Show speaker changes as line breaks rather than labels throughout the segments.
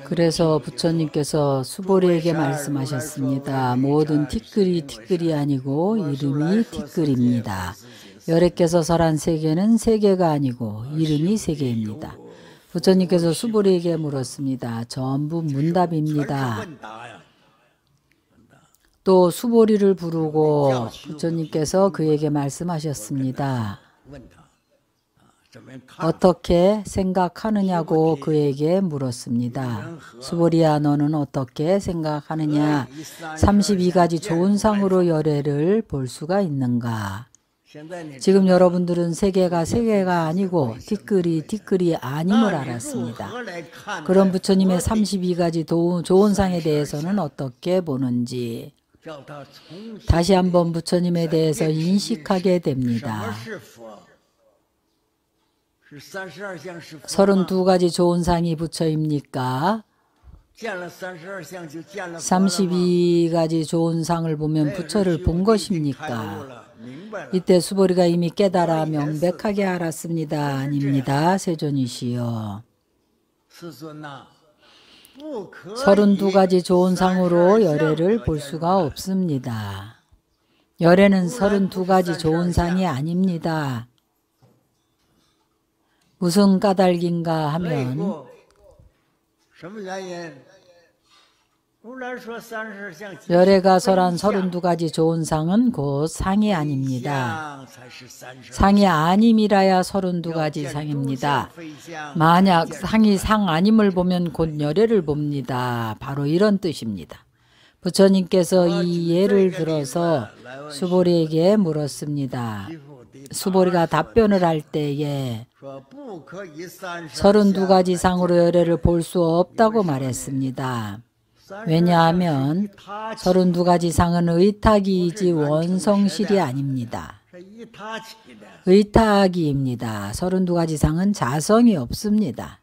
그래서 부처님께서 수보리에게 말씀하셨습니다. 모든 티끌이 아니고 이름이 티끌입니다. 열애께서 설한 세계는 세계가 아니고 이름이 세계입니다. 부처님께서 수보리에게 물었습니다. 전부 문답입니다. 또 수보리를 부르고 부처님께서 그에게 말씀하셨습니다. 어떻게 생각하느냐고 그에게 물었습니다. 수보리야, 너는 어떻게 생각하느냐? 32가지 좋은 상으로 열애를 볼 수가 있는가? 지금 여러분들은 세계가 아니고 티끌이 아님을 알았습니다. 그럼 부처님의 32가지 좋은 상에 대해서는 어떻게 보는지 다시 한번 부처님에 대해서 인식하게 됩니다. 32가지 좋은 상이 부처입니까? 32가지 좋은 상을 보면 부처를 본 것입니까? 이때 수보리가 이미 깨달아 명백하게 알았습니다. 아닙니다. 세존이시여. 32가지 좋은 상으로 열애를 볼 수가 없습니다. 열애는 32가지 좋은 상이 아닙니다. 무슨 까닭인가 하면 열애가 설한 32가지 좋은 상은 곧 상이 아닙니다. 상이 아님이라야 32가지 상입니다. 만약 상이 상 아님을 보면 곧 열애를 봅니다. 바로 이런 뜻입니다. 부처님께서 이 예를 들어서 수보리에게 물었습니다. 수보리가 답변을 할 때에 32가지 상으로 열애를 볼 수 없다고 말했습니다. 왜냐하면 32가지 상은 의탁이이지 원성실이 아닙니다. 의탁이입니다. 32가지 상은 자성이 없습니다.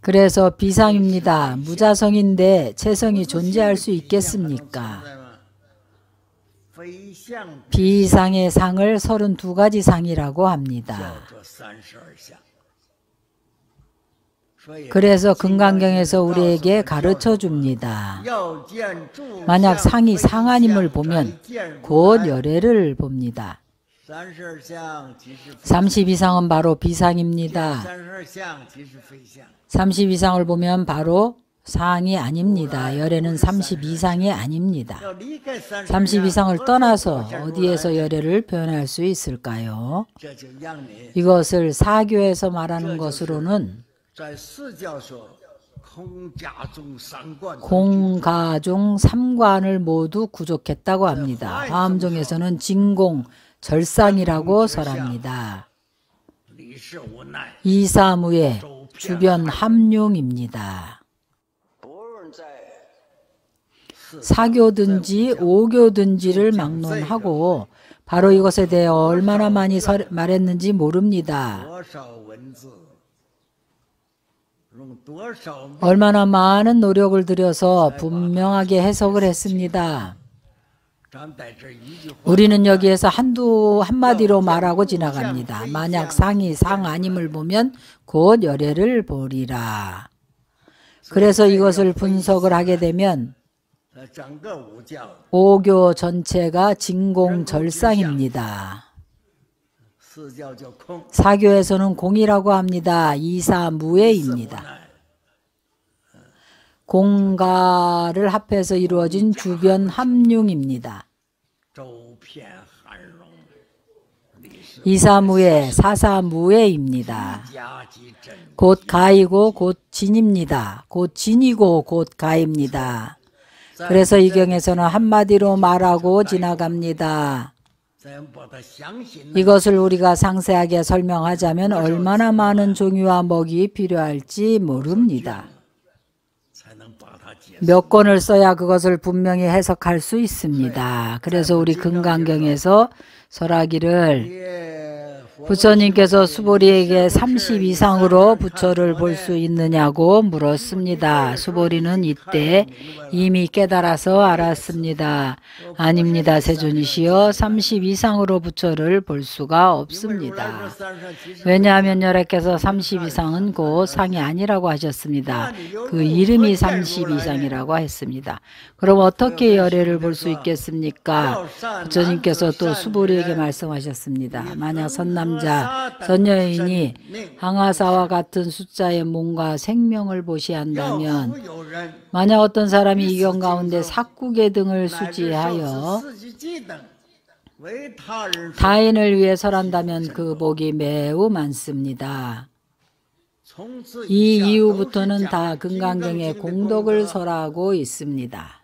그래서 비상입니다. 무자성인데 체성이 존재할 수 있겠습니까? 비상의 상을 32가지 상이라고 합니다. 그래서 금강경에서 우리에게 가르쳐 줍니다. 만약 상이 상아님을 보면 곧 열애를 봅니다. 32상은 바로 비상입니다. 32상을 보면 바로 상이 아닙니다. 열애는 32상이 아닙니다. 32상을 떠나서 어디에서 열애를 표현할 수 있을까요? 이것을 사교에서 말하는 것으로는 공가종 3관을 모두 구족했다고 합니다. 화엄종에서는 진공 절상이라고 설합니다. 이사무의 주변 함룡입니다. 사교든지 오교든지를 막론하고 바로 이것에 대해 얼마나 많이 말했는지 모릅니다. 얼마나 많은 노력을 들여서 분명하게 해석을 했습니다. 우리는 여기에서 한마디로 말하고 지나갑니다. 만약 상이 상 아님을 보면 곧 열애를 보리라. 그래서 이것을 분석을 하게 되면 오교 전체가 진공절상입니다. 사교에서는 공이라고 합니다. 이사무예입니다. 공가를 합해서 이루어진 주변 함룡입니다. 이사무예, 사사무예입니다. 곧 가이고 곧 진입니다. 곧 진이고 곧 가입니다. 그래서 이 경에서는 한마디로 말하고 지나갑니다. 이것을 우리가 상세하게 설명하자면 얼마나 많은 종이와 먹이 필요할지 모릅니다. 몇 권을 써야 그것을 분명히 해석할 수 있습니다. 그래서 우리 금강경에서 설하기를 부처님께서 수보리에게 30 이상으로 부처를 볼 수 있느냐고 물었습니다. 수보리는 이때 이미 깨달아서 알았습니다. 아닙니다, 세존이시여. 30 이상으로 부처를 볼 수가 없습니다. 왜냐하면 여래께서 30 이상은 곧 상이 아니라고 하셨습니다. 그 이름이 30 이상이라고 했습니다. 그럼 어떻게 열애를 볼 수 있겠습니까? 부처님께서 또 수보리에게 말씀하셨습니다. 만약 선남자, 선여인이 항아사와 같은 숫자의 몸과 생명을 보시한다면, 만약 어떤 사람이 이경 가운데 삭구계 등을 수지하여 타인을 위해 설한다면 그 복이 매우 많습니다. 이 이후부터는 다 금강경에 공덕을 설하고 있습니다.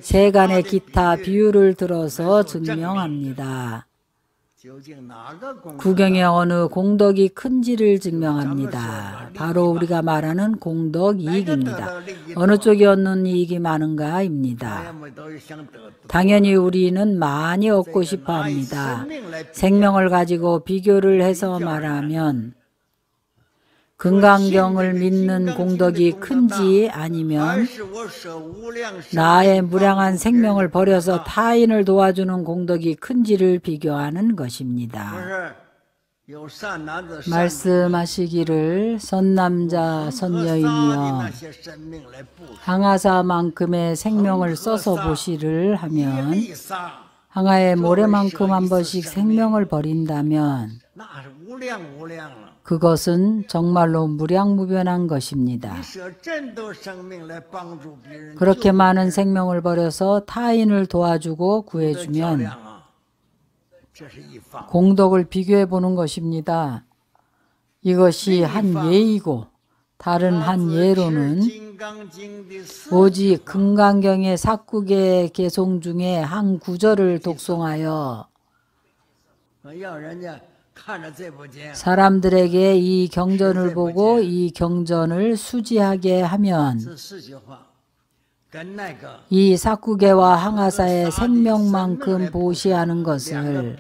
세간의 기타 비유를 들어서 증명합니다. 구경의 어느 공덕이 큰지를 증명합니다. 바로 우리가 말하는 공덕 이익입니다. 어느 쪽이 얻는 이익이 많은가입니다. 당연히 우리는 많이 얻고 싶어 합니다. 생명을 가지고 비교를 해서 말하면 금강경을 믿는 공덕이 큰지 아니면 나의 무량한 생명을 버려서 타인을 도와주는 공덕이 큰지를 비교하는 것입니다. 말씀하시기를 선남자 선여인이여 항아사만큼의 생명을 써서 보시를 하면 항아의 모래만큼 한 번씩 생명을 버린다면 그것은 정말로 무량무변한 것입니다. 그렇게 많은 생명을 버려서 타인을 도와주고 구해주면 공덕을 비교해 보는 것입니다. 이것이 한 예이고 다른 한 예로는 오직 금강경의 삭구계 개송 중에 한 구절을 독송하여 사람들에게 이 경전을 보고 이 경전을 수지하게 하면 이 삭구계와 항아사의 생명만큼 보시하는 것을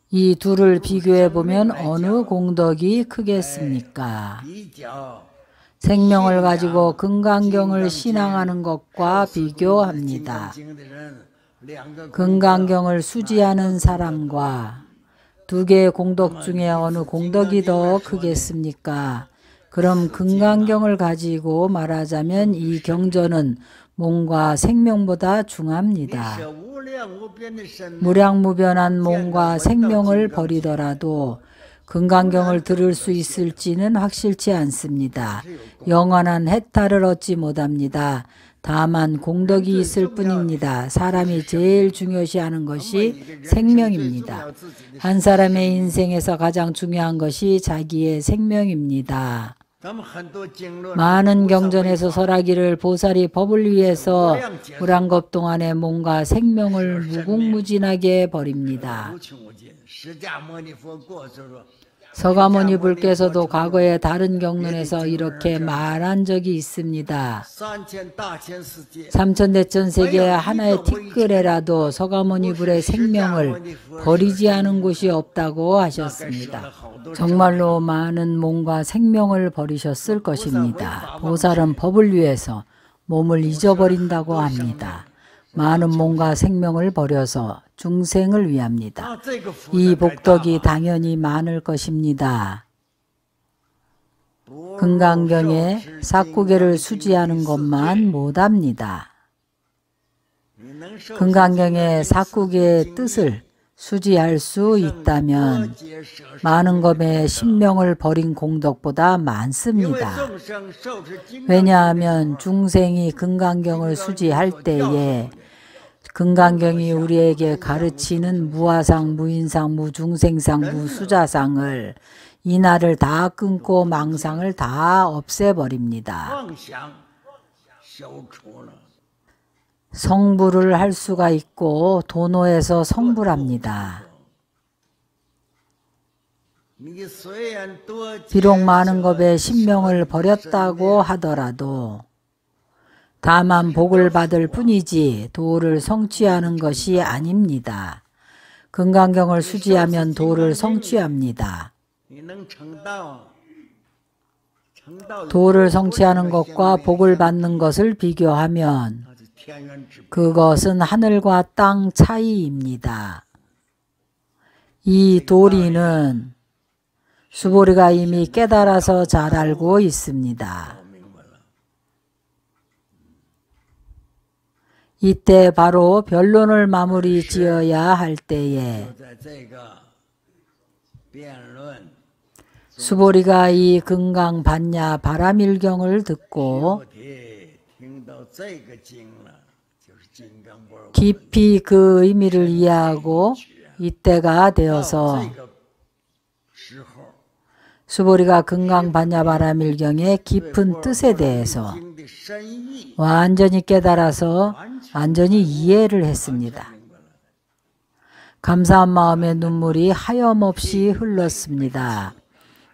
이 둘을 비교해 보면 어느 공덕이 크겠습니까? 생명을 가지고 금강경을 신앙하는 것과 비교합니다. 금강경을 수지하는 사람과 두 개의 공덕 중에 어느 공덕이 더 크겠습니까? 그럼 금강경을 가지고 말하자면 이 경전은 몸과 생명보다 중합니다. 무량무변한 몸과 생명을 버리더라도 금강경을 들을 수 있을지는 확실치 않습니다. 영원한 해탈을 얻지 못합니다. 다만 공덕이 있을 뿐입니다. 사람이 제일 중요시하는 것이 생명입니다. 한 사람의 인생에서 가장 중요한 것이 자기의 생명입니다. 많은 경전에서 설하기를 보살이 법을 위해서 무량겁 동안의 몸과 생명을 무궁무진하게 버립니다. 서가모니 불께서도 과거에 다른 경론에서 이렇게 말한 적이 있습니다. 삼천대천세계 하나의 티끌에라도 서가모니 불의 생명을 버리지 않은 곳이 없다고 하셨습니다. 정말로 많은 몸과 생명을 버리셨을 것입니다. 보살은 법을 위해서 몸을 잊어버린다고 합니다. 많은 몸과 생명을 버려서 중생을 위합니다. 이 복덕이 당연히 많을 것입니다. 금강경에 삭구계를 수지하는 것만 못합니다. 금강경의 삭구계의 뜻을 수지할 수 있다면 많은 검의 신명을 버린 공덕보다 많습니다. 왜냐하면 중생이 금강경을 수지할 때에 금강경이 우리에게 가르치는 무아상, 무인상, 무중생상, 무수자상을 이날을 다 끊고 망상을 다 없애버립니다. 성불을 할 수가 있고 도노에서 성불합니다. 비록 많은 겁에 신명을 버렸다고 하더라도 다만 복을 받을 뿐이지 도를 성취하는 것이 아닙니다. 금강경을 수지하면 도를 성취합니다. 도를 성취하는 것과 복을 받는 것을 비교하면 그것은 하늘과 땅 차이입니다. 이 도리는 수보리가 이미 깨달아서 잘 알고 있습니다. 이때 바로 변론을 마무리 지어야 할 때에 수보리가 이 금강반야 바라밀경을 듣고 깊이 그 의미를 이해하고 이때가 되어서 수보리가 금강반야바라밀경의 깊은 뜻에 대해서 완전히 깨달아서 완전히 이해를 했습니다. 감사한 마음의 눈물이 하염없이 흘렀습니다.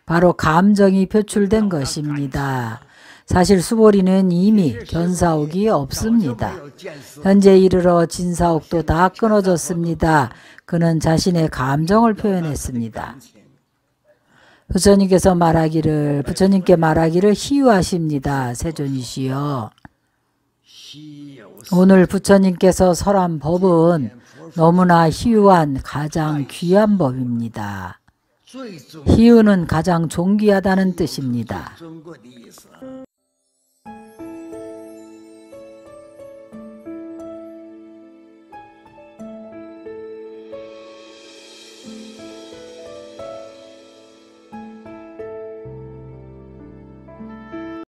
바로 감정이 표출된 것입니다. 사실 수보리는 이미 견사옥이 없습니다. 현재 이르러 진사옥도 다 끊어졌습니다. 그는 자신의 감정을 표현했습니다. 부처님께 말하기를 희유하십니다. 세존이시여. 오늘 부처님께서 설한 법은 너무나 희유한 가장 귀한 법입니다. 희유는 가장 존귀하다는 뜻입니다.